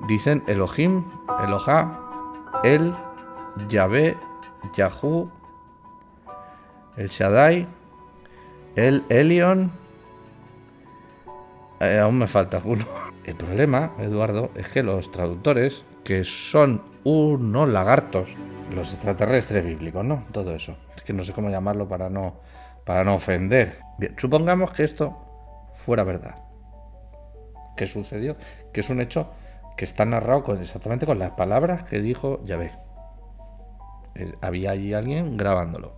Dicen Elohim, Elohá, El, Yahvé, Yahú, El Shaddai, El Elyon. Aún me falta uno. El problema, Eduardo, es que los traductores, que son unos lagartos, los extraterrestres bíblicos, ¿no? Todo eso. Es que no sé cómo llamarlo para no ofender. Bien, supongamos que esto fuera verdad. ¿Qué sucedió? Que es un hecho que está narrado exactamente con las palabras que dijo Yahvé. Había allí alguien grabándolo.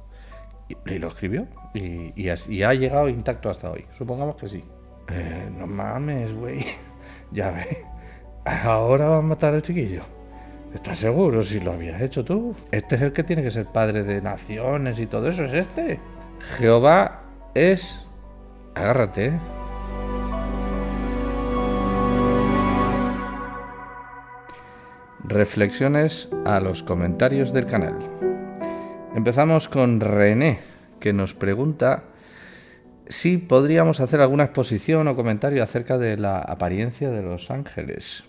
Y lo escribió. Y ha llegado intacto hasta hoy. Supongamos que sí. No mames, güey. Yahvé. Ahora va a matar al chiquillo. ¿Estás seguro si lo habías hecho tú? Este es el que tiene que ser padre de naciones y todo eso. ¿Es este? Jehová es... Agárrate, ¿eh? Reflexiones a los comentarios del canal. Empezamos con René, que nos pregunta si podríamos hacer alguna exposición o comentario acerca de la apariencia de los ángeles,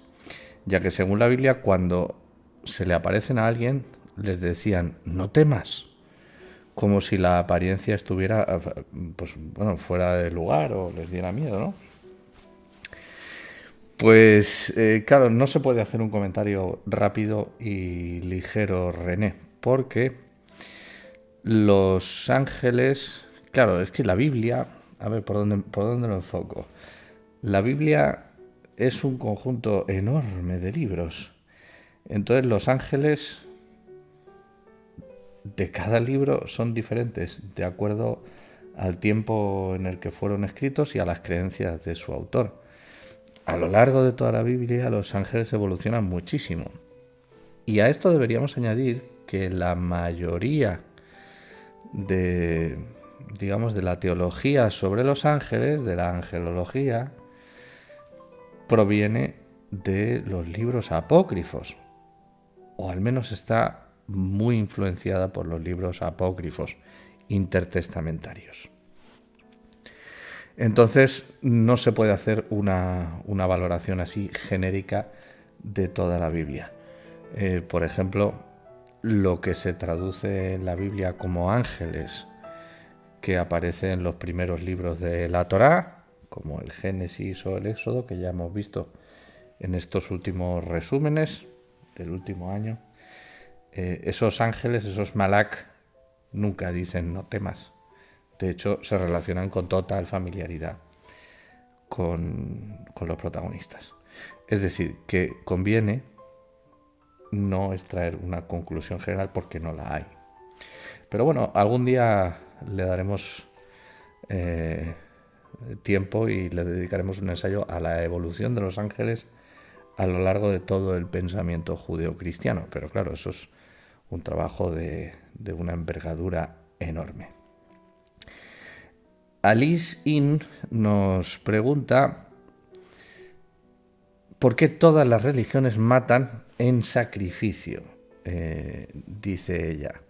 ya que según la Biblia, cuando se le aparecen a alguien, les decían, no temas, como si la apariencia estuviera, pues bueno, fuera de lugar o les diera miedo, ¿no? Pues claro, no se puede hacer un comentario rápido y ligero, René, porque los ángeles, claro, es que la Biblia, a ver, ¿por dónde lo enfoco? La Biblia es un conjunto enorme de libros. Entonces los ángeles de cada libro son diferentes de acuerdo al tiempo en el que fueron escritos y a las creencias de su autor. A lo largo de toda la Biblia los ángeles evolucionan muchísimo. Y a esto deberíamos añadir que la mayoría de, digamos, de la teología sobre los ángeles, de la angelología, proviene de los libros apócrifos, o al menos está muy influenciada por los libros apócrifos intertestamentarios. Entonces no se puede hacer una valoración así genérica de toda la Biblia. Por ejemplo, lo que se traduce en la Biblia como ángeles, que aparece en los primeros libros de la Torá, como el Génesis o el Éxodo, que ya hemos visto en estos últimos resúmenes del último año, esos ángeles, esos malak, nunca dicen no temas. De hecho, se relacionan con total familiaridad con los protagonistas. Es decir, que conviene no extraer una conclusión general porque no la hay. Pero bueno, algún día le daremos tiempo y le dedicaremos un ensayo a la evolución de los ángeles a lo largo de todo el pensamiento judeocristiano. Pero claro, eso es un trabajo de una envergadura enorme. Alice In nos pregunta ¿por qué todas las religiones matan en sacrificio? Dice ella.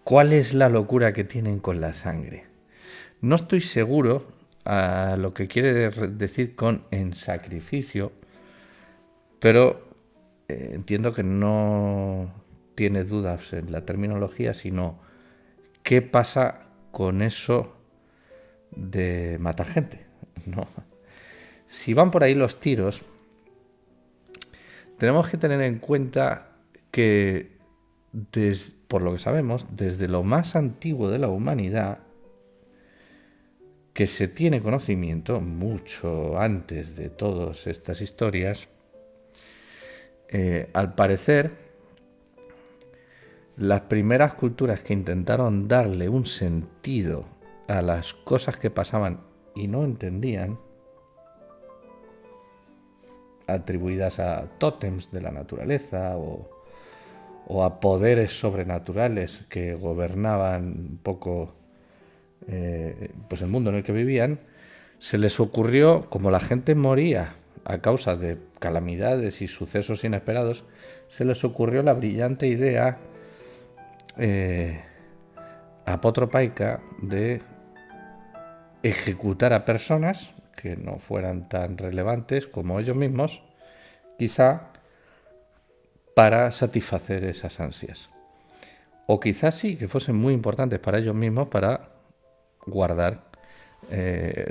¿Cuál es la locura que tienen con la sangre? No estoy seguro a lo que quiere decir con en sacrificio, pero entiendo que no tiene dudas en la terminología, sino qué pasa con eso de matar gente, ¿no? Si van por ahí los tiros, tenemos que tener en cuenta que, por lo que sabemos, desde lo más antiguo de la humanidad, que se tiene conocimiento, mucho antes de todas estas historias, al parecer, las primeras culturas que intentaron darle un sentido a las cosas que pasaban y no entendían, atribuidas a tótems de la naturaleza o a poderes sobrenaturales que gobernaban un poco pues el mundo en el que vivían, se les ocurrió, como la gente moría a causa de calamidades y sucesos inesperados, se les ocurrió la brillante idea apotropaica de ejecutar a personas que no fueran tan relevantes como ellos mismos, quizá para satisfacer esas ansias. O quizás sí, que fuesen muy importantes para ellos mismos para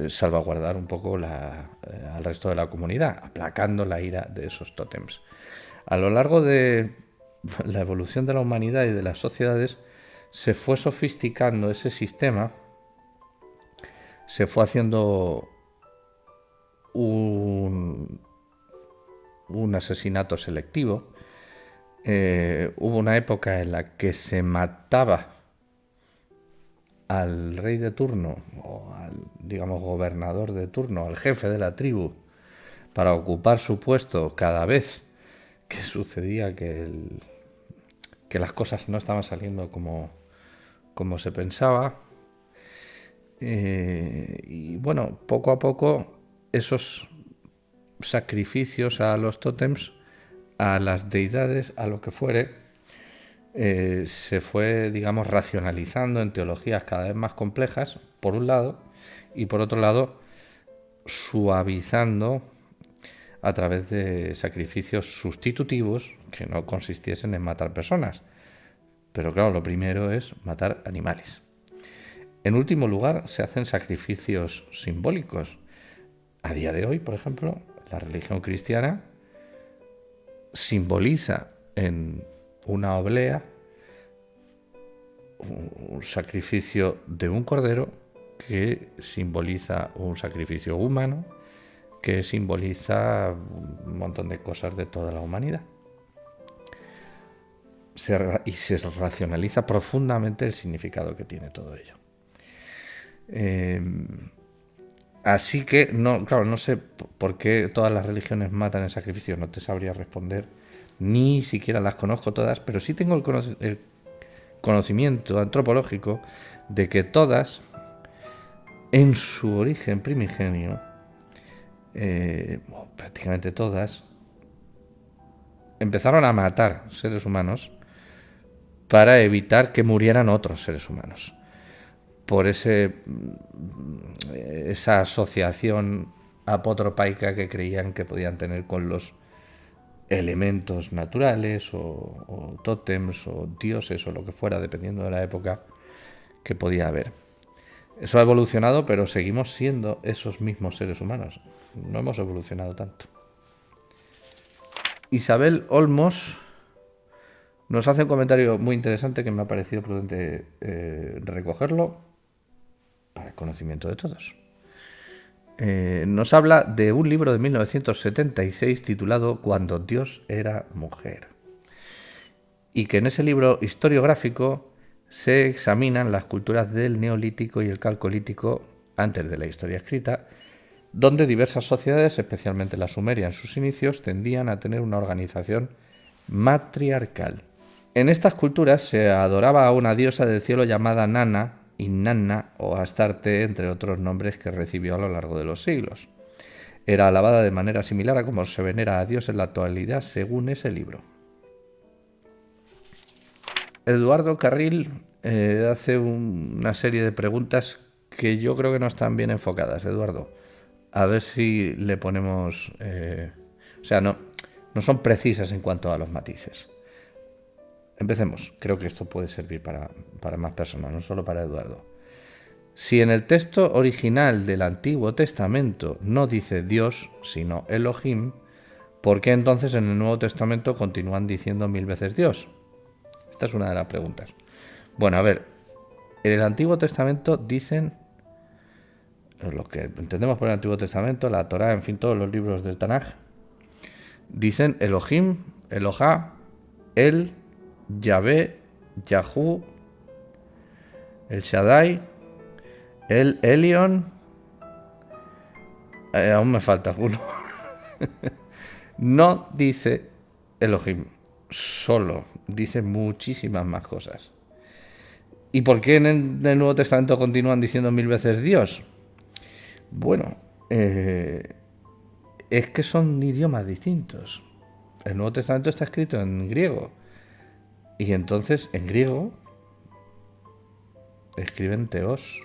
salvaguardar un poco al resto de la comunidad, aplacando la ira de esos tótems. A lo largo de la evolución de la humanidad y de las sociedades, se fue sofisticando ese sistema, se fue haciendo un asesinato selectivo. Hubo una época en la que se mataba al rey de turno o al, digamos, gobernador de turno, al jefe de la tribu, para ocupar su puesto cada vez que sucedía que las cosas no estaban saliendo como se pensaba. Y bueno, poco a poco esos sacrificios a los tótems, a las deidades, a lo que fuere, se fue, digamos, racionalizando en teologías cada vez más complejas, por un lado, y por otro lado, suavizando a través de sacrificios sustitutivos que no consistiesen en matar personas. Pero claro, lo primero es matar animales. En último lugar, se hacen sacrificios simbólicos. A día de hoy, por ejemplo, la religión cristiana simboliza en una oblea un sacrificio de un cordero que simboliza un sacrificio humano, que simboliza un montón de cosas de toda la humanidad. Y se racionaliza profundamente el significado que tiene todo ello. Así que, no sé por qué todas las religiones matan en sacrificio, no te sabría responder, ni siquiera las conozco todas, pero sí tengo el conocimiento antropológico de que todas, en su origen primigenio, prácticamente todas, empezaron a matar seres humanos para evitar que murieran otros seres humanos. Por esa asociación apotropaica que creían que podían tener con los elementos naturales o tótems o dioses o lo que fuera, dependiendo de la época que podía haber. Eso ha evolucionado, pero seguimos siendo esos mismos seres humanos. No hemos evolucionado tanto. Isabel Olmos nos hace un comentario muy interesante que me ha parecido prudente recogerlo para el conocimiento de todos. Nos habla de un libro de 1976 titulado Cuando Dios era mujer, y que en ese libro historiográfico se examinan las culturas del Neolítico y el Calcolítico antes de la historia escrita, donde diversas sociedades, especialmente la sumeria en sus inicios, tendían a tener una organización matriarcal. En estas culturas se adoraba a una diosa del cielo llamada Nana, Inanna o Astarte, entre otros nombres que recibió a lo largo de los siglos. Era alabada de manera similar a como se venera a Dios en la actualidad según ese libro. Eduardo Carril hace una serie de preguntas que yo creo que no están bien enfocadas, Eduardo. A ver si le ponemos... no son precisas en cuanto a los matices. Empecemos. Creo que esto puede servir para más personas, no solo para Eduardo. Si en el texto original del Antiguo Testamento no dice Dios, sino Elohim, ¿por qué entonces en el Nuevo Testamento continúan diciendo 1000 veces Dios? Esta es una de las preguntas. Bueno, a ver, en el Antiguo Testamento dicen, lo que entendemos por el Antiguo Testamento, la Torá, en fin, todos los libros del Tanaj, dicen Elohim, Elohá, El, Yahvé, Yahú, El Shaddai, El Elyon, aún me falta alguno. No dice Elohim solo, dice muchísimas más cosas. ¿Y por qué en el Nuevo Testamento continúan diciendo 1000 veces Dios? Bueno, es que son idiomas distintos. El Nuevo Testamento está escrito en griego. Y entonces, en griego, escriben teos.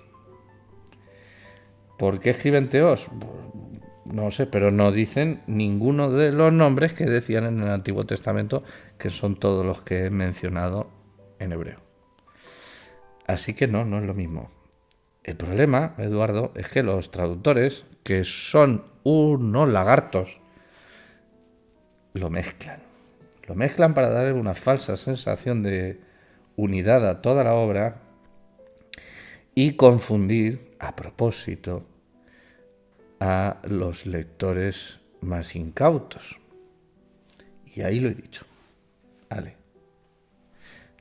¿Por qué escriben teos? No sé, pero no dicen ninguno de los nombres que decían en el Antiguo Testamento, que son todos los que he mencionado en hebreo. Así que no es lo mismo. El problema, Eduardo, es que los traductores, que son unos lagartos, lo mezclan. Lo mezclan para darle una falsa sensación de unidad a toda la obra y confundir, a propósito, a los lectores más incautos. Y ahí lo he dicho. Vale.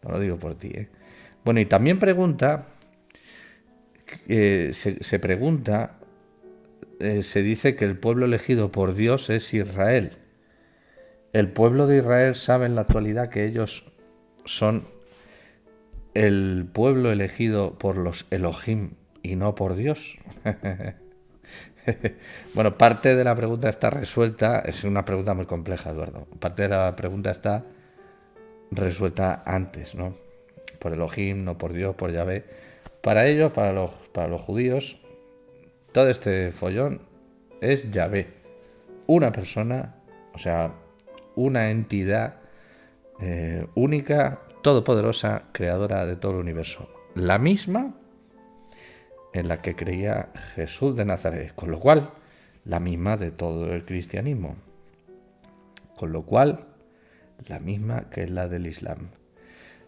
No lo digo por ti, ¿eh? Bueno, y también pregunta, se pregunta, se dice que el pueblo elegido por Dios es Israel. El pueblo de Israel sabe en la actualidad que ellos son el pueblo elegido por los Elohim y no por Dios. Bueno, parte de la pregunta está resuelta, es una pregunta muy compleja, Eduardo. Parte de la pregunta está resuelta antes, ¿no? Por Elohim, no por Dios, por Yahvé. Para ellos, para los judíos, todo este follón es Yahvé. Una persona, o sea, una entidad única, todopoderosa, creadora de todo el universo. La misma en la que creía Jesús de Nazaret, con lo cual la misma de todo el cristianismo, con lo cual la misma que es la del Islam.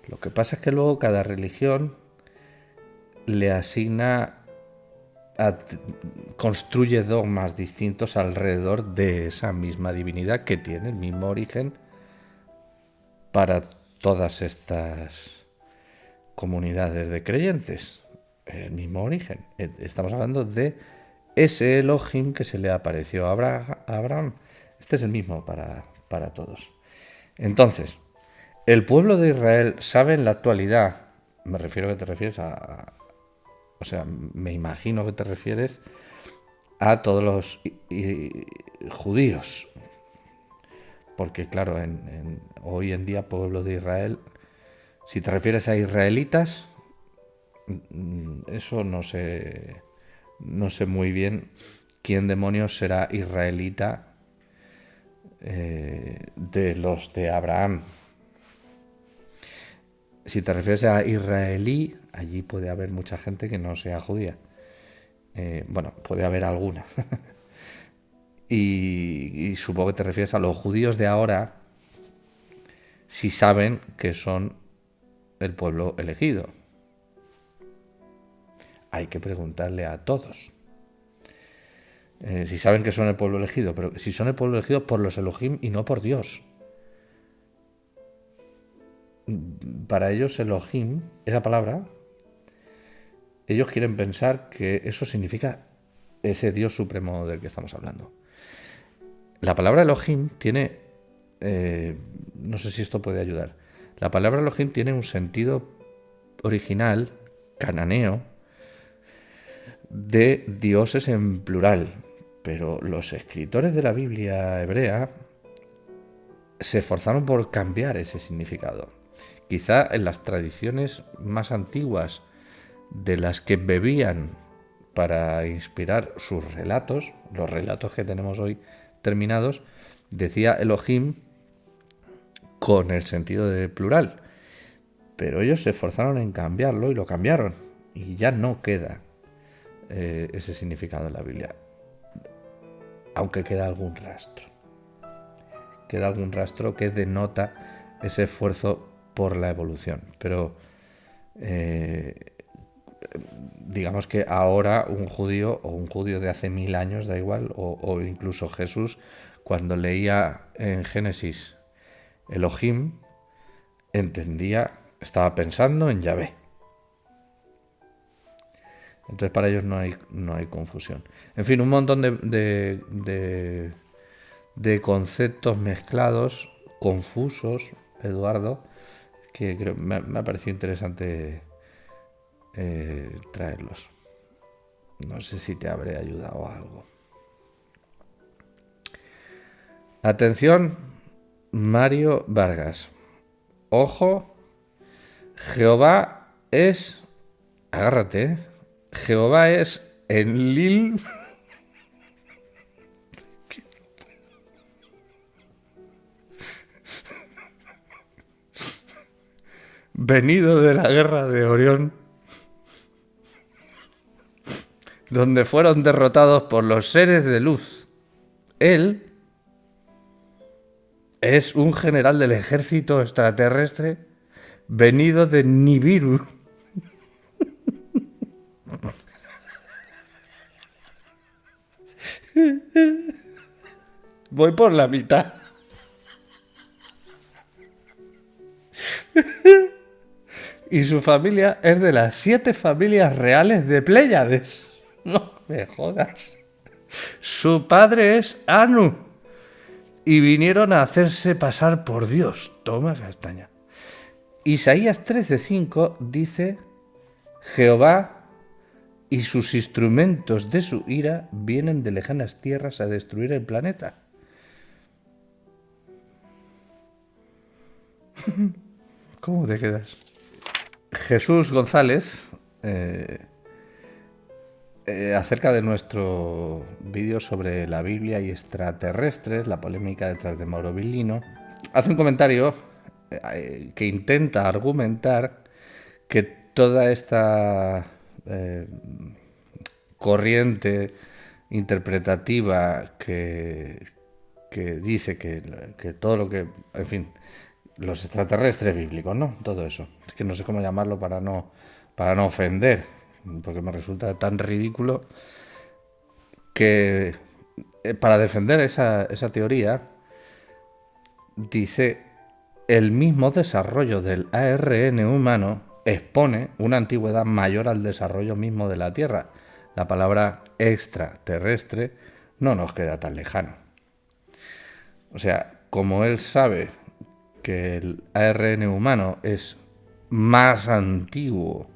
Lo que pasa es que luego cada religión le asigna, construye dogmas distintos alrededor de esa misma divinidad que tiene el mismo origen para todas estas comunidades de creyentes. El mismo origen. Estamos hablando de ese Elohim que se le apareció a Abraham. Este es el mismo para todos. Entonces, el pueblo de Israel sabe en la actualidad, me refiero que te refieres o sea, me imagino que te refieres a todos los judíos. Porque claro, hoy en día pueblo de Israel, si te refieres a israelitas, eso no sé muy bien quién demonios será israelita de los de Abraham. Si te refieres a israelí, allí puede haber mucha gente que no sea judía. Bueno, puede haber alguna. y supongo que te refieres a los judíos de ahora, si saben que son el pueblo elegido. Hay que preguntarle a todos. Si saben que son el pueblo elegido, pero si son el pueblo elegido por los Elohim y no por Dios. Para ellos Elohim, esa palabra, ellos quieren pensar que eso significa ese Dios supremo del que estamos hablando. La palabra Elohim tiene, no sé si esto puede ayudar, la palabra Elohim tiene un sentido original, cananeo, de dioses en plural, pero los escritores de la Biblia hebrea se esforzaron por cambiar ese significado. Quizá en las tradiciones más antiguas de las que bebían para inspirar sus relatos, los relatos que tenemos hoy terminados, decía Elohim con el sentido de plural, pero ellos se esforzaron en cambiarlo y lo cambiaron y ya no queda ese significado en la Biblia, aunque queda algún rastro que denota ese esfuerzo por la evolución, pero digamos que ahora un judío o un judío de hace 1000 años, da igual, o incluso Jesús, cuando leía en Génesis Elohim, estaba pensando en Yahvé. Entonces para ellos no hay confusión. En fin, un montón de conceptos mezclados, confusos, Eduardo, que creo, me ha parecido interesante traerlos. No sé si te habré ayudado a algo. Atención, Mario Vargas. Ojo, Jehová es agárrate, ¿eh? Jehová es Enlil, venido de la guerra de Orión, donde fueron derrotados por los seres de luz. Él es un general del ejército extraterrestre venido de Nibiru. Voy por la mitad. Y su familia es de las 7 familias reales de Pléyades. No me jodas. Su padre es Anu. Y vinieron a hacerse pasar por Dios. Toma castaña. Isaías 13:5 dice: Jehová y sus instrumentos de su ira vienen de lejanas tierras a destruir el planeta. ¿Cómo te quedas? Jesús González, acerca de nuestro vídeo sobre la Biblia y extraterrestres, la polémica detrás de Mauro Villino, hace un comentario que intenta argumentar que toda esta corriente interpretativa que dice que todo lo que, en fin, los extraterrestres bíblicos, ¿no? Todo eso. Es que no sé cómo llamarlo para no ofender, porque me resulta tan ridículo que para defender esa teoría dice: el mismo desarrollo del ARN humano expone una antigüedad mayor al desarrollo mismo de la Tierra. La palabra extraterrestre no nos queda tan lejano. O sea, como él sabe que el ARN humano es más antiguo,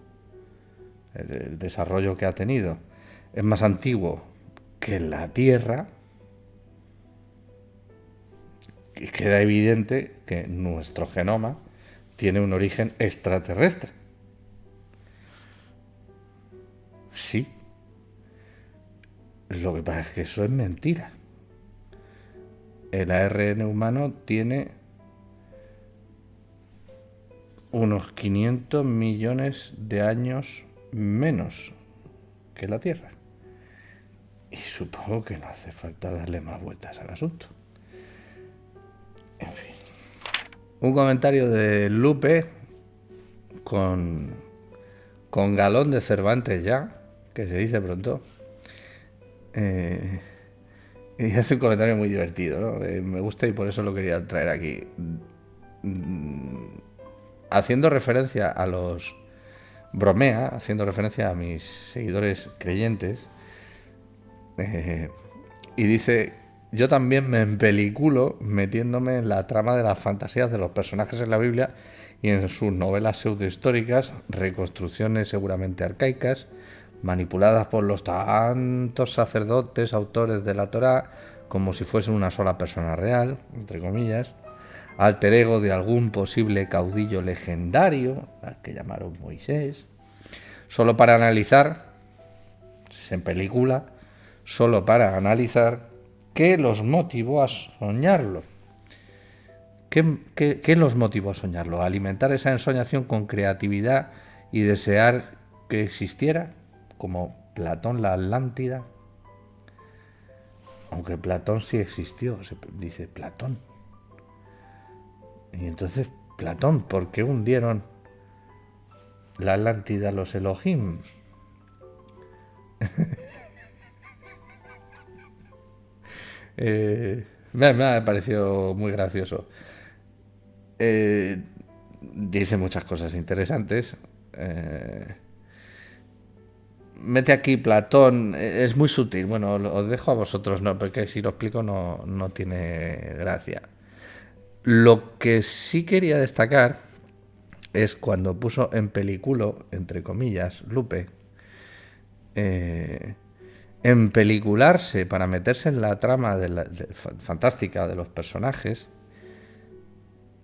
el desarrollo que ha tenido es más antiguo que la Tierra, queda evidente que nuestro genoma tiene un origen extraterrestre. Sí. Lo que pasa es que eso es mentira. El ARN humano tiene unos 500 millones de años menos que la Tierra. Y supongo que no hace falta darle más vueltas al asunto. En fin. Un comentario de Lupe con galón de Cervantes ya, que se dice pronto. Y hace un comentario muy divertido, ¿no? Me gusta y por eso lo quería traer aquí. Haciendo referencia a los... bromea, haciendo referencia a mis seguidores creyentes, y dice: yo también me empeliculo metiéndome en la trama de las fantasías de los personajes en la Biblia y en sus novelas pseudohistóricas, reconstrucciones seguramente arcaicas, manipuladas por los tantos sacerdotes autores de la Torá como si fuesen una sola persona real, entre comillas, alter ego de algún posible caudillo legendario, al que llamaron Moisés, solo para analizar, en película, solo para analizar qué los motivó a soñarlo. ¿Qué los motivó a soñarlo? ¿A alimentar esa ensoñación con creatividad y desear que existiera? Como Platón, la Atlántida. Aunque Platón sí existió, se dice Platón. Y entonces, Platón, ¿por qué hundieron la Atlántida los Elohim? Me ha parecido muy gracioso. Dice muchas cosas interesantes. Mete aquí Platón, es muy sutil. Bueno, os dejo a vosotros, no, porque si lo explico no tiene gracia. Lo que sí quería destacar es cuando puso en películo, entre comillas, Lupe, en pelicularse para meterse en la trama fantástica de los personajes.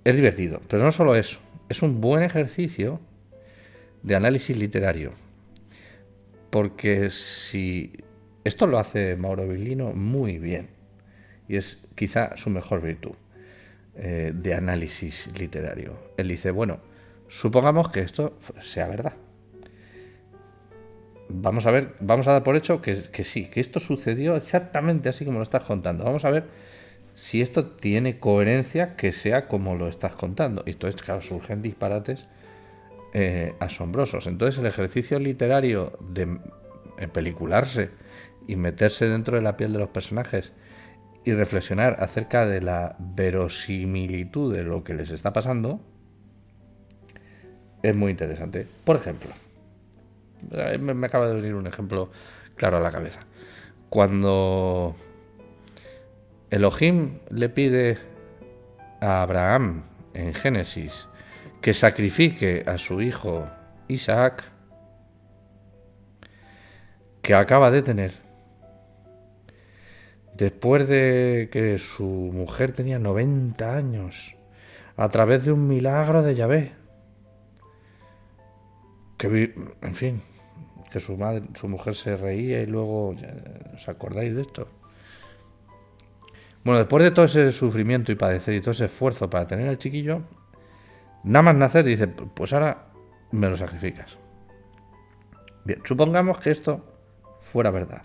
Es divertido, pero no solo eso, es un buen ejercicio de análisis literario. Porque si esto lo hace Mauro Bilino muy bien, y es quizá su mejor virtud de análisis literario. Él dice, bueno, supongamos que esto sea verdad. Vamos a ver, vamos a dar por hecho que sí, que esto sucedió exactamente así como lo estás contando. Vamos a ver si esto tiene coherencia, que sea como lo estás contando. Y entonces, claro, surgen disparates asombrosos. Entonces el ejercicio literario de pelicularse y meterse dentro de la piel de los personajes y reflexionar acerca de la verosimilitud de lo que les está pasando es muy interesante. Por ejemplo, me acaba de venir un ejemplo claro a la cabeza. Cuando Elohim le pide a Abraham en Génesis que sacrifique a su hijo Isaac, que acaba de tener, después de que su mujer tenía 90 años, a través de un milagro de Yahvé, que, en fin, que su mujer se reía y luego, ¿os acordáis de esto? Bueno, después de todo ese sufrimiento y padecer y todo ese esfuerzo para tener al chiquillo, nada más nacer dice, pues ahora me lo sacrificas. Bien, supongamos que esto fuera verdad,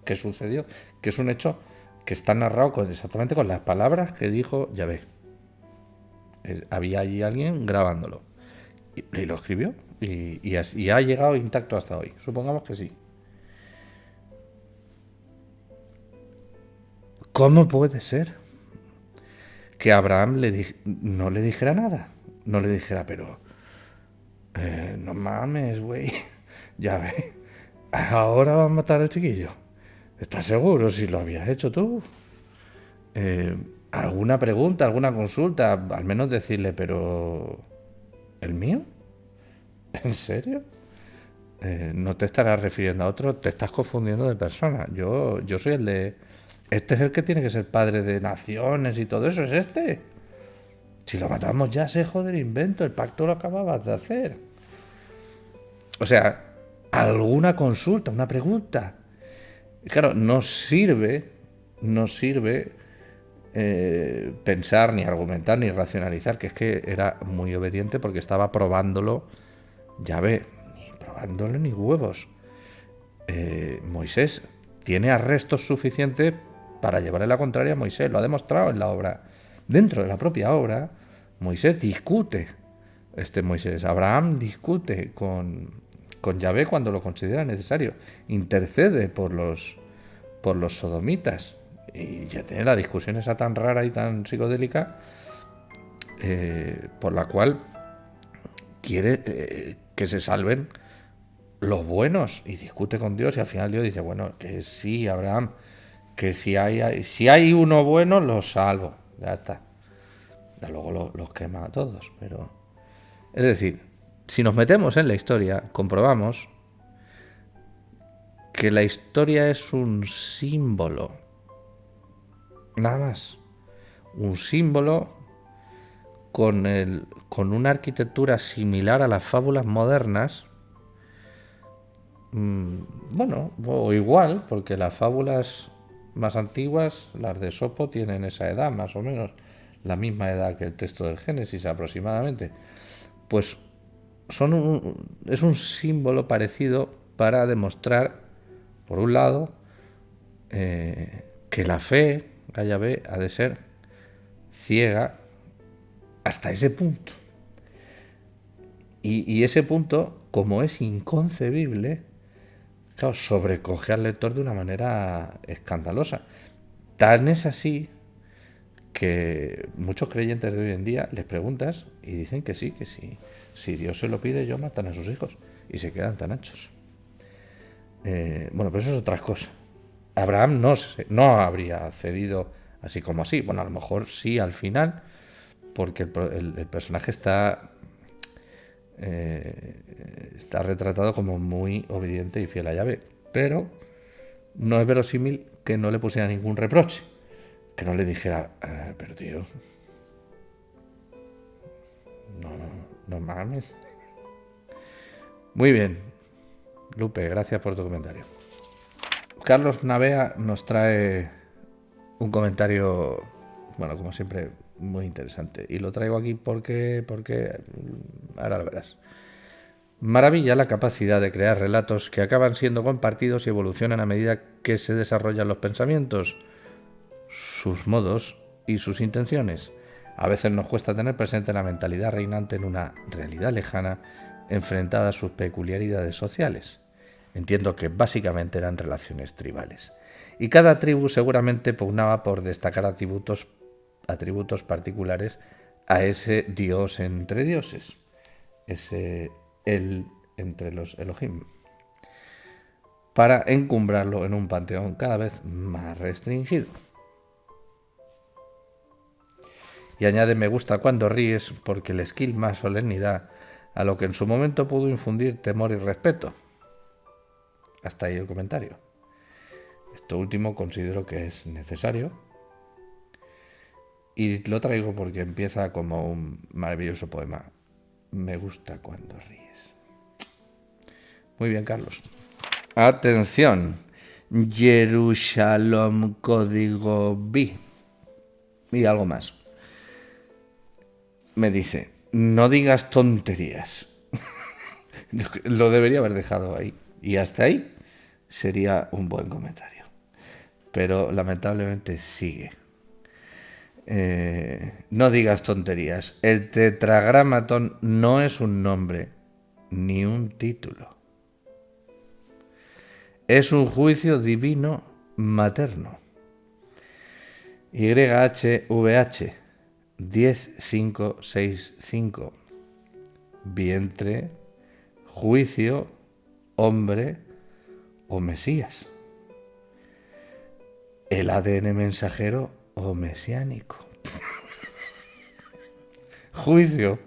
que sucedió, que es un hecho que está narrado exactamente con las palabras que dijo Yahvé. Había allí alguien grabándolo y lo escribió y ha llegado intacto hasta hoy. Supongamos que sí. ¿Cómo puede ser que Abraham no le dijera nada? No le dijera, pero no mames, güey. Ya ve, ahora va a matar al chiquillo. ¿Estás seguro si lo habías hecho tú? ¿Alguna pregunta, alguna consulta? Al menos decirle, pero ¿el mío? ¿En serio? No te estarás refiriendo a otro, te estás confundiendo de persona. Yo soy el de... Este es el que tiene que ser padre de naciones y todo eso, es este. Si lo matamos ya se joder invento, el pacto lo acababas de hacer. O sea, alguna consulta, una pregunta. Y claro, no sirve pensar, ni argumentar, ni racionalizar, que es que era muy obediente porque estaba probándolo, ya ve, ni probándolo ni huevos. Moisés tiene arrestos suficientes para llevarle la contraria a Moisés, lo ha demostrado en la obra. Dentro de la propia obra, Moisés discute, Abraham discute con Yahvé cuando lo considera necesario, intercede por los sodomitas, y ya tiene la discusión esa tan rara y tan psicodélica, por la cual quiere que se salven los buenos, y discute con Dios, y al final Dios dice, bueno, que sí, Abraham, que si hay uno bueno, lo salvo, ya está. Ya luego los quema a todos, pero... Es decir, si nos metemos en la historia, comprobamos que la historia es un símbolo, nada más, un símbolo con una arquitectura similar a las fábulas modernas, bueno, o igual, porque las fábulas más antiguas, las de Esopo, tienen esa edad, más o menos, la misma edad que el texto del Génesis aproximadamente. Pues es un símbolo parecido para demostrar, por un lado, que la fe a Yahvé ha de ser ciega hasta ese punto. Y ese punto, como es inconcebible, claro, sobrecoge al lector de una manera escandalosa. Tan es así que muchos creyentes de hoy en día les preguntas y dicen que sí, si Dios se lo pide, ellos matan a sus hijos y se quedan tan anchos. Bueno, pero eso es otra cosa. Abraham no habría cedido así como así. Bueno, a lo mejor sí al final, porque el personaje está retratado como muy obediente y fiel a Yahvé, pero no es verosímil que no le pusiera ningún reproche, que no le dijera, pero tío, no mames. Muy bien, Lupe, gracias por tu comentario. Carlos Navea nos trae un comentario, bueno, como siempre, muy interesante. Y lo traigo aquí porque ahora lo verás. Maravilla la capacidad de crear relatos que acaban siendo compartidos y evolucionan a medida que se desarrollan los pensamientos, sus modos y sus intenciones. A veces nos cuesta tener presente la mentalidad reinante en una realidad lejana enfrentada a sus peculiaridades sociales. Entiendo que básicamente eran relaciones tribales. Y cada tribu seguramente pugnaba por destacar atributos particulares a ese dios entre dioses, ese él entre los Elohim, para encumbrarlo en un panteón cada vez más restringido. Y añade me gusta cuando ríes porque le skill más solemnidad a lo que en su momento pudo infundir temor y respeto. Hasta ahí el comentario. Esto último considero que es necesario y lo traigo porque empieza como un maravilloso poema. Me gusta cuando ríes. Muy bien, Carlos. Atención. Jerusalem Código B. Y algo más. Me dice, no digas tonterías. Lo debería haber dejado ahí. Y hasta ahí sería un buen comentario. Pero lamentablemente sigue. No digas tonterías. El tetragramatón no es un nombre ni un título. Es un juicio divino materno. YHVH 10565. Vientre, juicio, hombre o Mesías. El ADN mensajero o mesiánico. Juicio.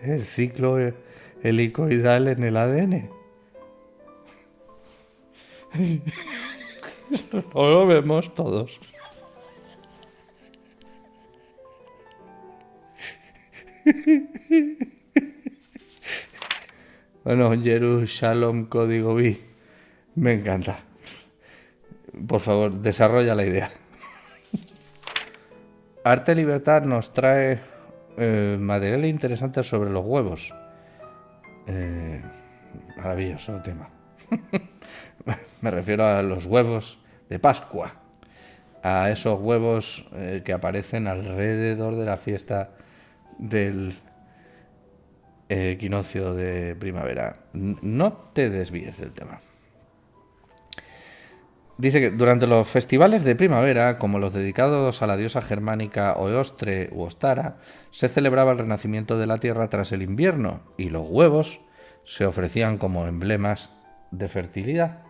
El ciclo helicoidal en el ADN. Lo vemos todos. Bueno, Jerusalem Código B. Me encanta. Por favor, desarrolla la idea. Arte Libertad nos trae material interesante sobre los huevos. Maravilloso tema. Me refiero a los huevos de Pascua. A esos huevos que aparecen alrededor de la fiesta del equinoccio de primavera. No te desvíes del tema. Dice que durante los festivales de primavera, como los dedicados a la diosa germánica Eostre u Ostara, se celebraba el renacimiento de la tierra tras el invierno y los huevos se ofrecían como emblemas de fertilidad.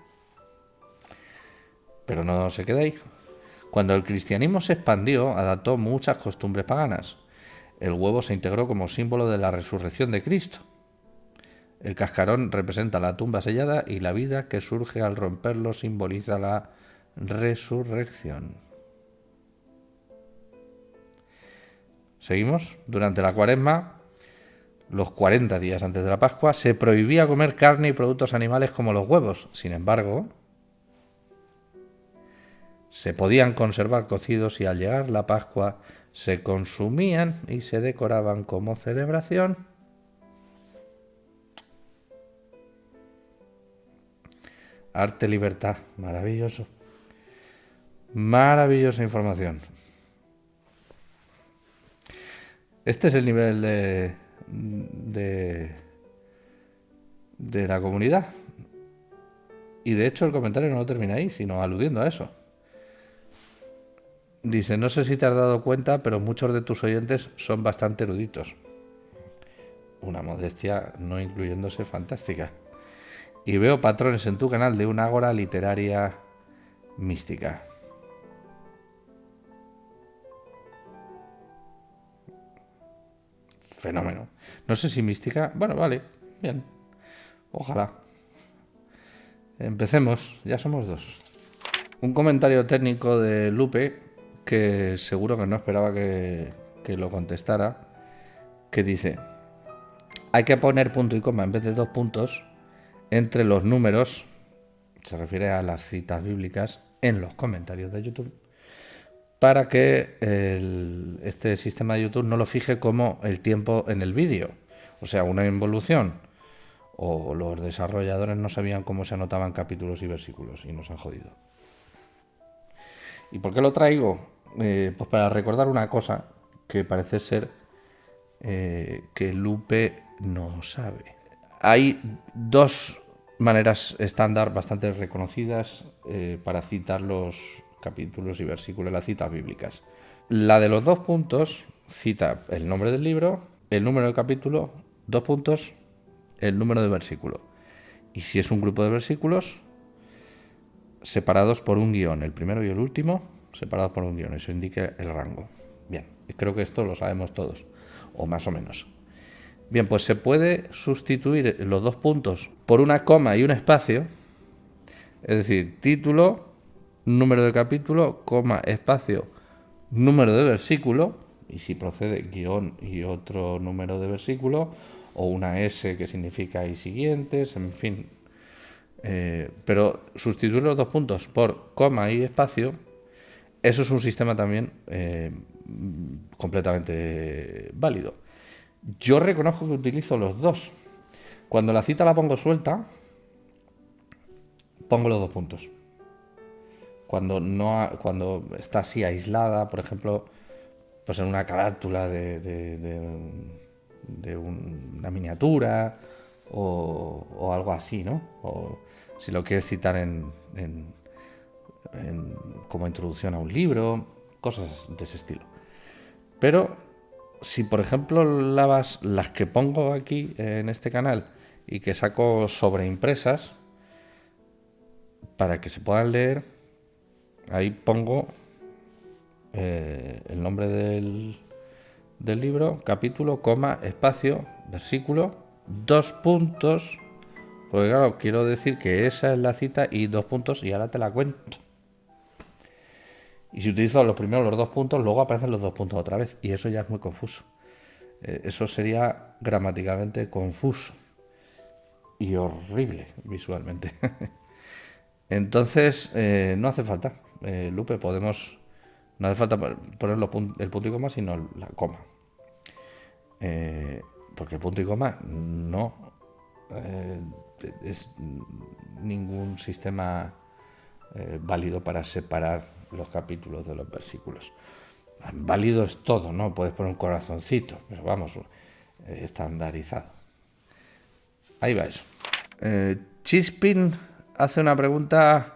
Pero no se queda ahí. Cuando el cristianismo se expandió, adaptó muchas costumbres paganas. El huevo se integró como símbolo de la resurrección de Cristo. El cascarón representa la tumba sellada y la vida que surge al romperlo simboliza la resurrección. Seguimos. Durante la Cuaresma, los 40 días antes de la Pascua, se prohibía comer carne y productos animales como los huevos. Sin embargo, se podían conservar cocidos y al llegar la Pascua se consumían y se decoraban como celebración. Arte Libertad, maravilloso. Maravillosa información. Este es el nivel de la comunidad. Y de hecho el comentario no termina ahí, sino aludiendo a eso. Dice, no sé si te has dado cuenta, pero muchos de tus oyentes son bastante eruditos. Una modestia no incluyéndose fantástica. Y veo patrones en tu canal de una ágora literaria mística. Fenómeno. No sé si mística. Bueno, vale. Bien. Ojalá. Empecemos. Ya somos dos. Un comentario técnico de Lupe, que seguro que no esperaba que lo contestara, que dice, hay que poner punto y coma en vez de 2 puntos entre los números, se refiere a las citas bíblicas en los comentarios de YouTube, para que este sistema de YouTube no lo fije como el tiempo en el vídeo, o sea, una involución, o los desarrolladores no sabían cómo se anotaban capítulos y versículos y nos han jodido. ¿Y por qué lo traigo? Pues para recordar una cosa que parece ser que Lupe no sabe. Hay dos maneras estándar bastante reconocidas para citar los capítulos y versículos de las citas bíblicas. La de los 2 puntos cita el nombre del libro, el número del capítulo, 2 puntos, el número de versículo. Y si es un grupo de versículos, separados por un guión, el primero y el último, separados por un guión, eso indica el rango. Bien, creo que esto lo sabemos todos, o más o menos. Bien, pues se puede sustituir los 2 puntos por una coma y un espacio, es decir, título, número de capítulo, coma, espacio, número de versículo, y si procede, guión y otro número de versículo, o una S que significa y siguientes, en fin. Pero sustituir los 2 puntos por coma y espacio, eso es un sistema también completamente válido. Yo reconozco que utilizo los dos. Cuando la cita la pongo suelta, pongo los 2 puntos. Cuando está así aislada, por ejemplo, pues en una carátula de una miniatura o algo así, ¿no? O si lo quieres citar como introducción a un libro, cosas de ese estilo. Pero si por ejemplo las que pongo aquí en este canal y que saco sobreimpresas para que se puedan leer, ahí pongo el nombre del libro, capítulo, coma, espacio, versículo, 2 puntos, porque claro, quiero decir que esa es la cita y 2 puntos y ahora te la cuento. Y si utilizo los primeros los 2 puntos, luego aparecen los 2 puntos otra vez. Y eso ya es muy confuso. Eso sería gramaticalmente confuso. Y horrible visualmente. Entonces, no hace falta. Lupe, no hace falta poner el punto y coma, sino la coma. Porque el punto y coma no es ningún sistema válido para separar los capítulos de los versículos. Válido es todo, ¿no? Puedes poner un corazoncito, pero vamos, estandarizado. Ahí va eso. Chispin hace una pregunta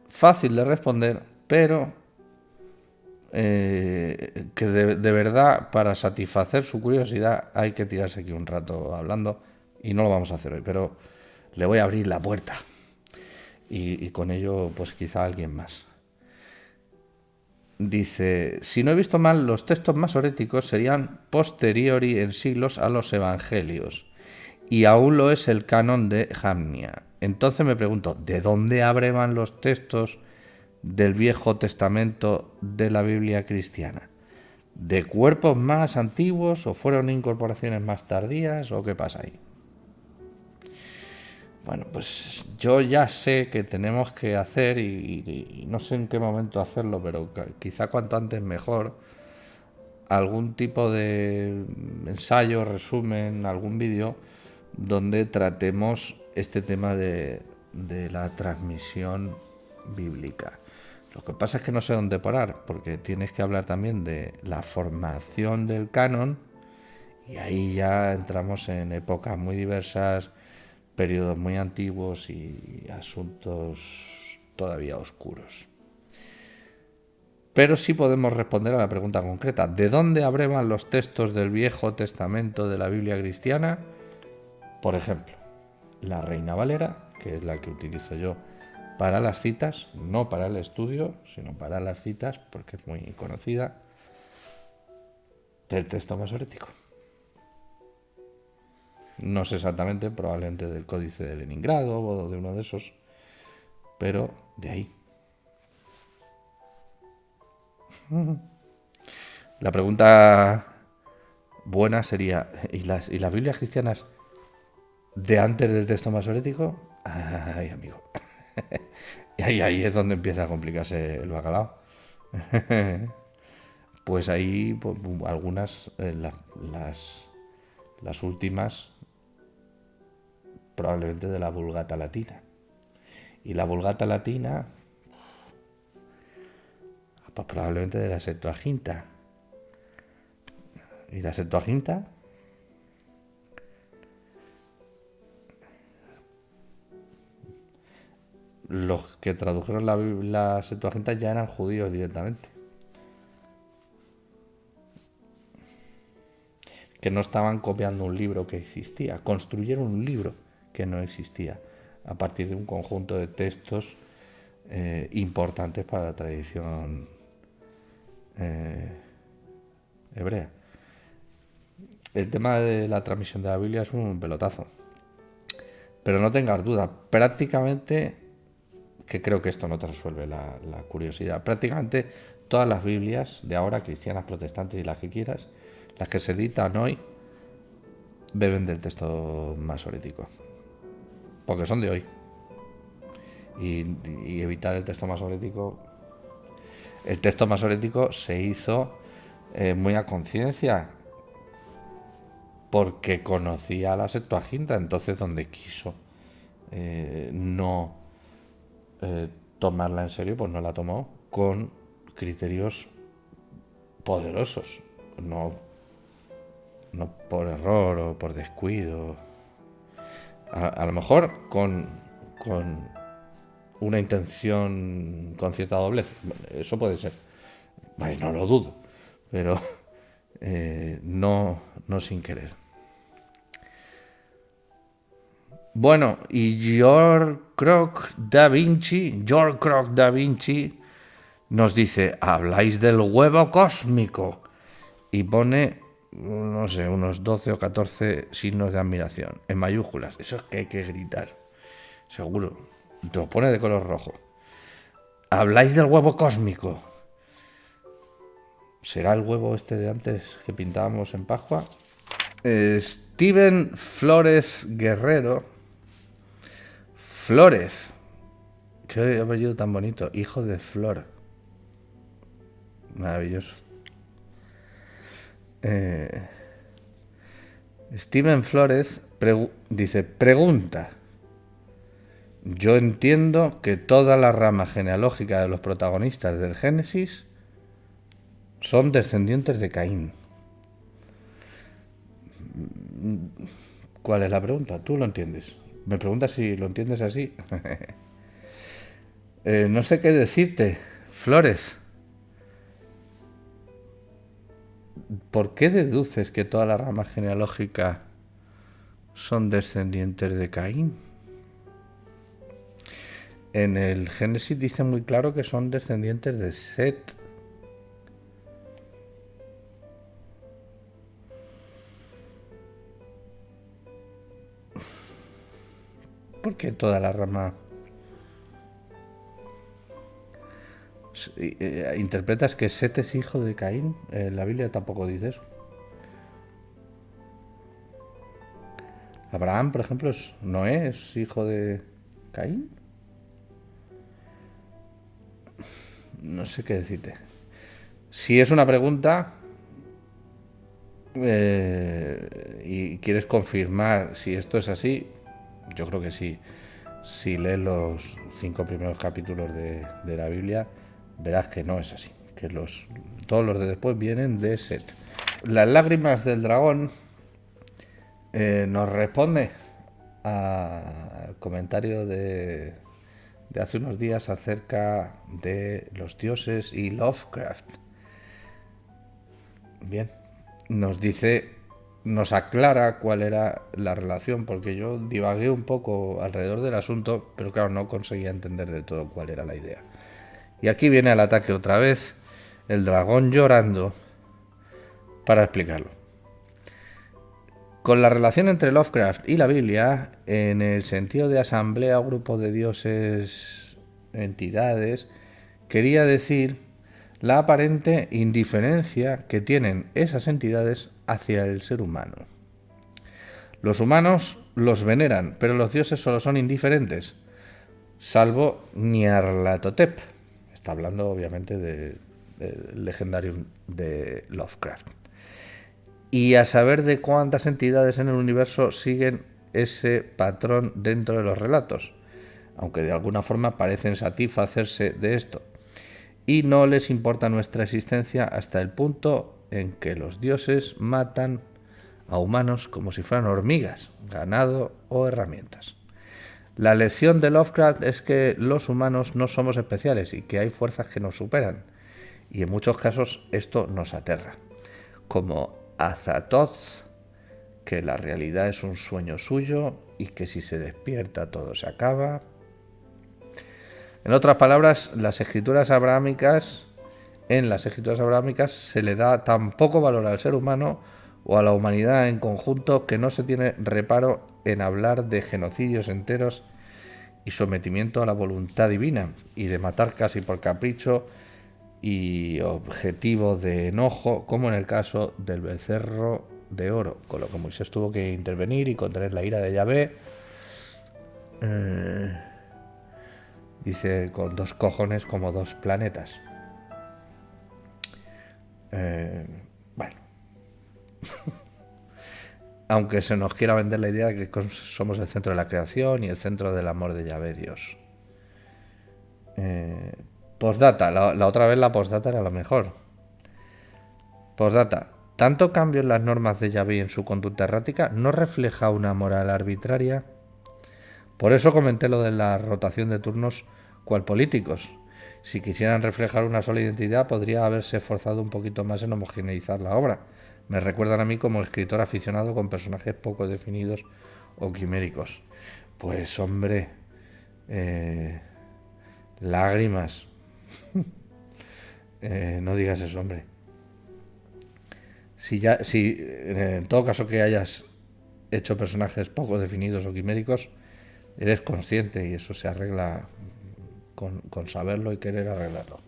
fácil de responder, pero que de verdad, para satisfacer su curiosidad, hay que tirarse aquí un rato hablando, y no lo vamos a hacer hoy, pero le voy a abrir la puerta. Y con ello, pues quizá alguien más. Dice, si no he visto mal, los textos masoréticos serían posteriori en siglos a los evangelios, y aún lo es el canon de Jamnia. Entonces me pregunto, ¿de dónde abrevan los textos del Viejo Testamento de la Biblia cristiana? ¿De cuerpos más antiguos o fueron incorporaciones más tardías o qué pasa ahí? Bueno, pues yo ya sé que tenemos que hacer, y no sé en qué momento hacerlo, pero quizá cuanto antes mejor, algún tipo de ensayo, resumen, algún vídeo donde tratemos este tema de la transmisión bíblica. Lo que pasa es que no sé dónde parar, porque tienes que hablar también de la formación del canon, y ahí ya entramos en épocas muy diversas, periodos muy antiguos y asuntos todavía oscuros. Pero sí podemos responder a la pregunta concreta: ¿de dónde abrevan los textos del Viejo Testamento de la Biblia cristiana? Por ejemplo, la Reina Valera, que es la que utilizo yo para las citas, no para el estudio, sino para las citas, porque es muy conocida, del texto masorético. No sé exactamente, probablemente del Códice de Leningrado o de uno de esos, pero de ahí. La pregunta buena sería, ¿y las Biblias cristianas de antes del texto masorético, ay, amigo. Y ahí es donde empieza a complicarse el bacalao. Pues ahí pues, algunas, las últimas, probablemente de la Vulgata Latina. Y la Vulgata Latina, pues probablemente de la Septuaginta. Y la Septuaginta, los que tradujeron la Septuaginta ya eran judíos directamente. Que no estaban copiando un libro que existía, construyeron un libro que no existía a partir de un conjunto de textos importantes para la tradición hebrea. El tema de la transmisión de la Biblia es un pelotazo, pero no tengas duda, prácticamente, que creo que esto no te resuelve la curiosidad, prácticamente todas las Biblias de ahora, cristianas, protestantes y las que quieras, las que se editan hoy, beben del texto masorético, porque son de hoy. Y evitar el texto masorético. El texto masorético se hizo muy a conciencia, porque conocía la Septuaginta, entonces donde quiso no tomarla en serio, pues no la tomó con criterios poderosos, no por error o por descuido. A lo mejor con una intención, con cierta doblez, eso puede ser, pues no lo dudo, pero no sin querer. Bueno, y George Croc da Vinci nos dice, habláis del huevo cósmico, y pone, no sé, unos 12 o 14 signos de admiración en mayúsculas. Eso es que hay que gritar, seguro. Te lo pone de color rojo. Habláis del huevo cósmico. ¿Será el huevo este de antes que pintábamos en Pascua? Steven Flores Guerrero. Flores. Qué apellido tan bonito. Hijo de Flor. Maravilloso. Steven Flores dice, pregunta. Yo entiendo que toda la rama genealógica de los protagonistas del Génesis son descendientes de Caín. ¿Cuál es la pregunta? ¿Tú lo entiendes? ¿Me preguntas si lo entiendes así? No sé qué decirte, Flores. ¿Por qué deduces que toda la rama genealógica son descendientes de Caín? En el Génesis dice muy claro que son descendientes de Set. ¿Por qué toda la rama? ¿Interpretas que Set es hijo de Caín? La Biblia tampoco dice eso. Abraham, por ejemplo, ¿Noé es hijo de Caín? No sé qué decirte. Si es una pregunta y quieres confirmar si esto es así, yo creo que sí. Si lees los 5 primeros capítulos de la Biblia, verás que no es así, que todos los de después vienen de Set. Las lágrimas del dragón nos responde al comentario de hace unos días acerca de los dioses y Lovecraft. Bien, nos aclara cuál era la relación, porque yo divagué un poco alrededor del asunto, pero claro, no conseguía entender del todo cuál era la idea. Y aquí viene al ataque otra vez, el dragón llorando, para explicarlo. Con la relación entre Lovecraft y la Biblia, en el sentido de asamblea o grupo de dioses, entidades, quería decir la aparente indiferencia que tienen esas entidades hacia el ser humano. Los humanos los veneran, pero los dioses solo son indiferentes, salvo Nyarlathotep. Está hablando obviamente del Legendarium de Lovecraft. Y a saber de cuántas entidades en el universo siguen ese patrón dentro de los relatos, aunque de alguna forma parecen satisfacerse de esto. Y no les importa nuestra existencia hasta el punto en que los dioses matan a humanos como si fueran hormigas, ganado o herramientas. La lección de Lovecraft es que los humanos no somos especiales y que hay fuerzas que nos superan. Y en muchos casos esto nos aterra. Como Azathoth, que la realidad es un sueño suyo y que si se despierta todo se acaba. En otras palabras, en las escrituras abrahámicas se le da tan poco valor al ser humano o a la humanidad en conjunto que no se tiene reparo en hablar de genocidios enteros y sometimiento a la voluntad divina y de matar casi por capricho y objetivo de enojo, como en el caso del becerro de oro, con lo que Moisés tuvo que intervenir y contener la ira de Yahvé. Dice, con 2 cojones como 2 planetas. Bueno. Aunque se nos quiera vender la idea de que somos el centro de la creación y el centro del amor de Yahvé Dios. Postdata, la otra vez la postdata era lo mejor. Postdata, tanto cambio en las normas de Yahvé y en su conducta errática no refleja una moral arbitraria. Por eso comenté lo de la rotación de turnos cual políticos. Si quisieran reflejar una sola identidad, podría haberse esforzado un poquito más en homogeneizar la obra. Me recuerdan a mí como escritor aficionado con personajes poco definidos o quiméricos. Pues hombre, lágrimas. No digas eso, hombre. Si en todo caso que hayas hecho personajes poco definidos o quiméricos, eres consciente y eso se arregla con saberlo y querer arreglarlo.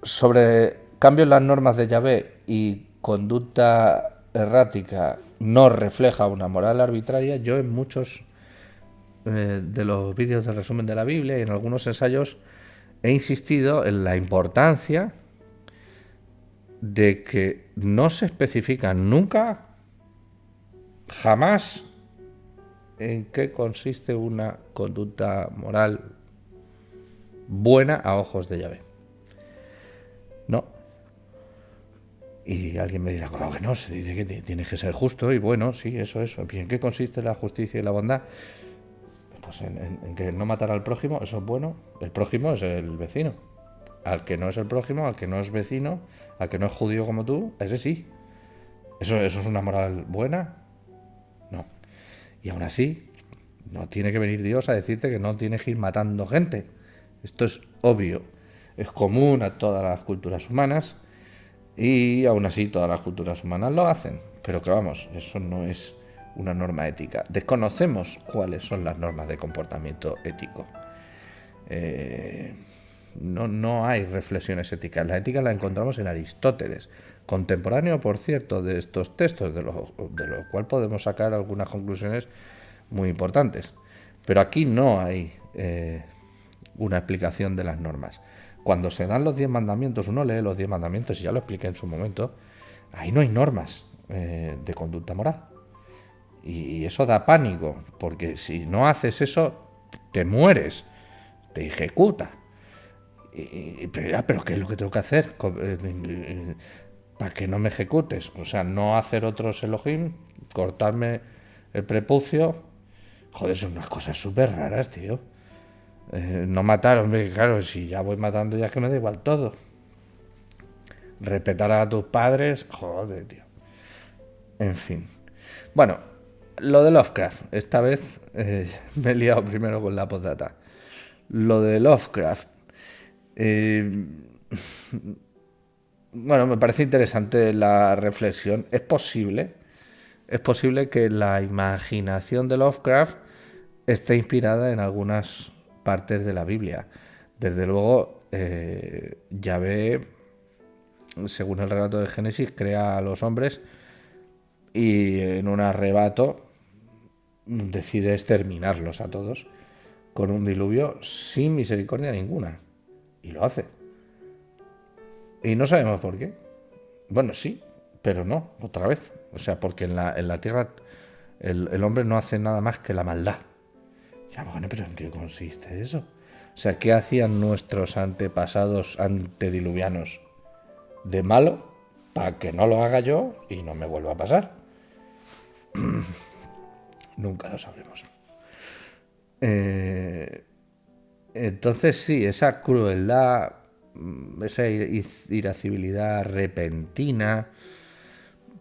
Sobre cambio en las normas de Yahvé y conducta errática no refleja una moral arbitraria, yo en muchos de los vídeos de resumen de la Biblia y en algunos ensayos he insistido en la importancia de que no se especifica nunca, jamás, en qué consiste una conducta moral buena a ojos de Yahvé. No. Y alguien me dirá, claro que no, se dice que tienes que ser justo y bueno, sí, eso. ¿En qué consiste la justicia y la bondad? Pues en que no matar al prójimo, eso es bueno. El prójimo es el vecino. Al que no es el prójimo, al que no es vecino, al que no es judío como tú, ese sí. ¿Eso es una moral buena? No. Y aún así, no tiene que venir Dios a decirte que no tienes que ir matando gente. Esto es obvio. Es común a todas las culturas humanas y aún así todas las culturas humanas lo hacen. Pero que vamos, eso no es una norma ética. Desconocemos cuáles son las normas de comportamiento ético. No hay reflexiones éticas. La ética la encontramos en Aristóteles, contemporáneo, por cierto, de estos textos, de lo cual podemos sacar algunas conclusiones muy importantes. Pero aquí no hay una explicación de las normas. Cuando se dan los 10 mandamientos, uno lee los 10 mandamientos, y ya lo expliqué en su momento, ahí no hay normas de conducta moral. Y eso da pánico, porque si no haces eso, te mueres, te ejecuta. Pero ¿qué es lo que tengo que hacer para que no me ejecutes? O sea, no hacer otros Elohim, cortarme el prepucio. Joder, son unas cosas súper raras, tío. No matar, hombre, claro, si ya voy matando ya es que me da igual todo. Respetar a tus padres, joder, tío. En fin. Bueno, lo de Lovecraft. Esta vez me he liado primero con la postdata. Lo de Lovecraft. Bueno, me parece interesante la reflexión. Es posible que la imaginación de Lovecraft esté inspirada en algunas partes de la Biblia. Desde luego, Yahvé, según el relato de Génesis, crea a los hombres y en un arrebato decide exterminarlos a todos con un diluvio sin misericordia ninguna. Y lo hace. Y no sabemos por qué. Bueno, sí, pero no, otra vez. O sea, porque en la tierra el hombre no hace nada más que la maldad. Ya, bueno, pero ¿en qué consiste eso? O sea, ¿qué hacían nuestros antepasados antediluvianos de malo para que no lo haga yo y no me vuelva a pasar? Nunca lo sabremos. Entonces sí, esa crueldad, esa irascibilidad repentina,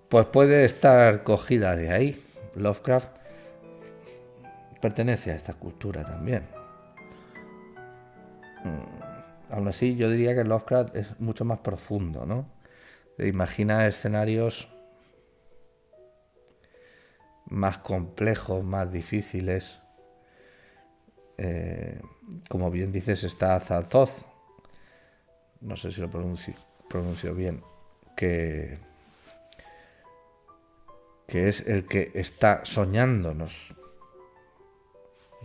pues puede estar cogida de ahí. Lovecraft pertenece a esta cultura también. Aún así, yo diría que Lovecraft es mucho más profundo, ¿no? Imagina escenarios más complejos, más difíciles. Como bien dices, está Azathoth, no sé si lo pronuncio bien, que es el que está soñándonos.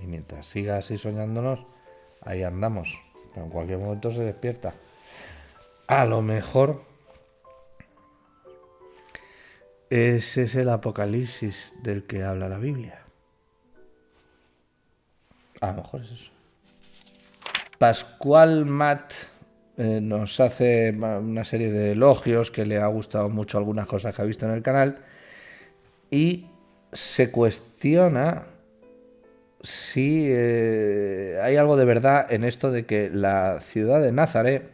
Y mientras siga así soñándonos, ahí andamos. Pero en cualquier momento se despierta. A lo mejor ese es el apocalipsis del que habla la Biblia. A lo mejor es eso. Pascual Matt nos hace una serie de elogios, que le ha gustado mucho algunas cosas que ha visto en el canal, y se cuestiona si hay algo de verdad en esto de que la ciudad de Nazaret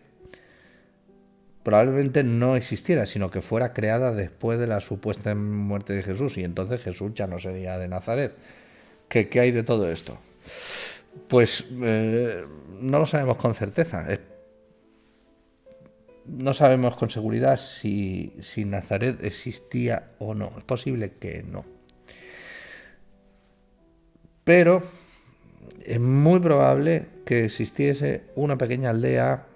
probablemente no existiera, sino que fuera creada después de la supuesta muerte de Jesús, y entonces Jesús ya no sería de Nazaret. ¿Qué hay de todo esto? Pues no lo sabemos con certeza. No sabemos con seguridad si Nazaret existía o no. Es posible que no. Pero es muy probable que existiese una pequeña aldea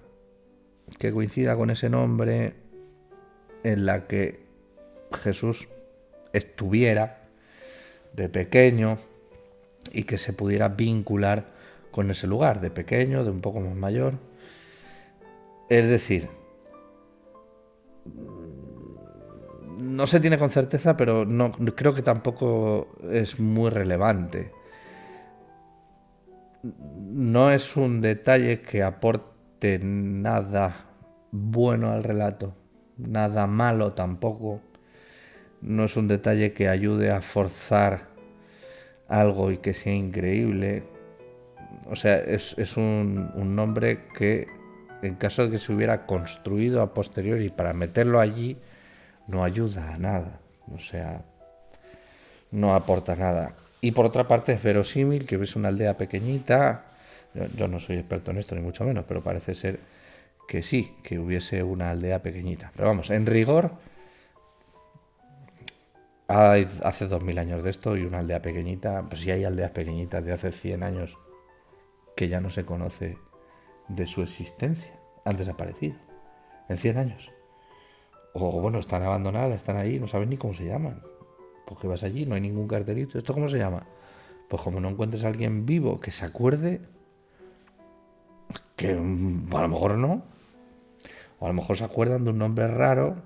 que coincida con ese nombre, en la que Jesús estuviera de pequeño y que se pudiera vincular con ese lugar, de pequeño, de un poco más mayor. Es decir, no se tiene con certeza, pero no creo que tampoco es muy relevante. No es un detalle que aporte nada bueno al relato, nada malo tampoco. No es un detalle que ayude a forzar algo y que sea increíble. O sea, es un nombre que, en caso de que se hubiera construido a posteriori para meterlo allí, no ayuda a nada. O sea, no aporta nada. Y por otra parte es verosímil que hubiese una aldea pequeñita. Yo no soy experto en esto, ni mucho menos, pero parece ser que sí, que hubiese una aldea pequeñita. Pero vamos, en rigor, hace 2000 años de esto y una aldea pequeñita. Pues sí, hay aldeas pequeñitas de hace 100 años que ya no se conoce de su existencia. Han desaparecido en 100 años. O bueno, están abandonadas, están ahí, no sabes ni cómo se llaman. Porque vas allí, no hay ningún cartelito. ¿Esto cómo se llama? Pues como no encuentres a alguien vivo que se acuerde, que a lo mejor no, o a lo mejor se acuerdan de un nombre raro,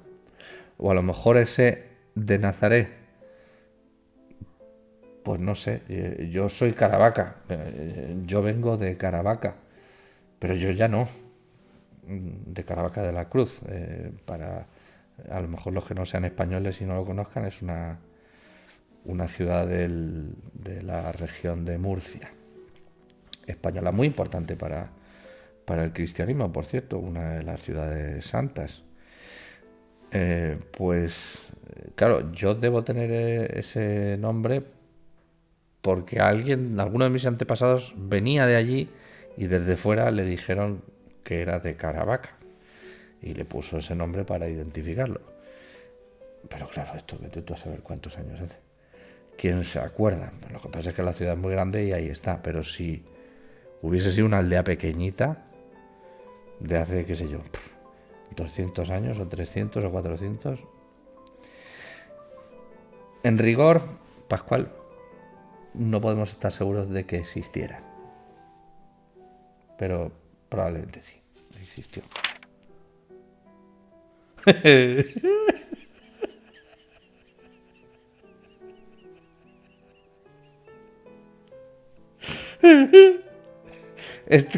o a lo mejor ese de Nazaret, pues no sé, yo soy Caravaca, yo vengo de Caravaca, pero yo ya no, de Caravaca de la Cruz. Para a lo mejor los que no sean españoles y no lo conozcan, es una ciudad de la región de Murcia, española, muy importante para el cristianismo, por cierto, una de las ciudades santas. Pues claro, yo debo tener ese nombre porque alguno de mis antepasados venía de allí y desde fuera le dijeron que era de Caravaca y le puso ese nombre para identificarlo. Pero claro, esto vete tú a saber cuántos años hace. ¿Quién se acuerda? Pues lo que pasa es que la ciudad es muy grande y ahí está, pero si hubiese sido una aldea pequeñita de hace, qué sé yo, 200 años o 300 o 400, En rigor, Pascual, no podemos estar seguros de que existiera. Pero probablemente sí, existió.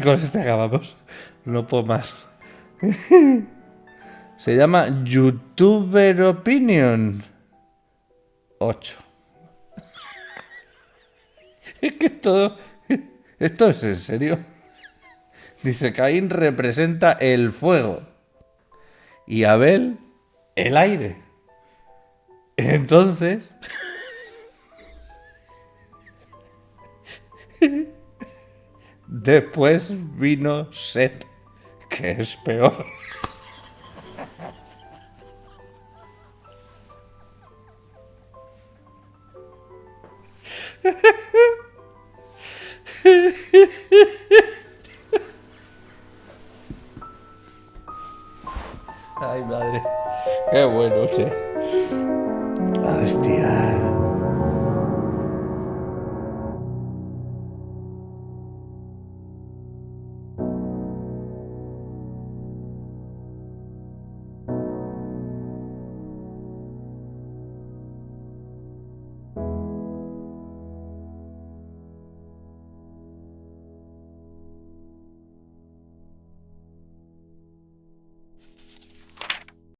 Con este acabamos. No puedo más. Se llama YouTuber Opinion 8. Es que esto es en serio. Dice, Caín representa el fuego y Abel el aire. Entonces, después vino Set, que es peor. Ay, madre. Qué bueno, che. Hostia.